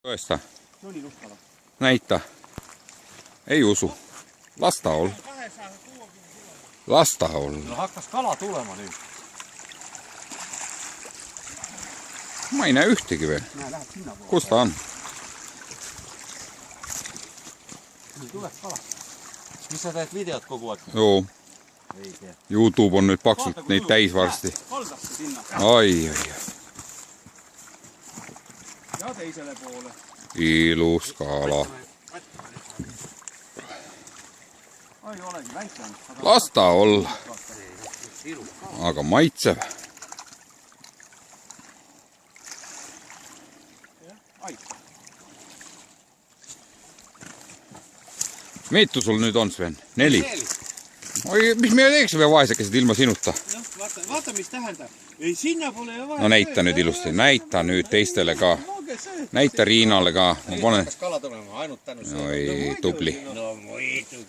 Tõesta. Näita. Ei usu. Lasta olla. Lasta olla. No hakkas kala tulema nüüd. Ma ei näe ühtegi veel. Kus ta on? Tuleb kala. Mis sa teed videot kogu aeg? Joo. YouTube on nüüd paksult neid täis varsti. Ai. Ja teisele poole. Ilus kala. Ai olegi väike on. Las ta olla. Aga maitsev. Mitu sul nüüd on, Sven? 4? Oi, mis me teeksime vaesekesed ilma sinuta? Vaata, mis tähendab. Ei, sinna pole ju vaja. No näita nüüd ilusti. Näita nüüd teistele ka. Näita Riinale ka. Ma panen... Kala tulema, ainult tänu. Oi, tubli. No muidu.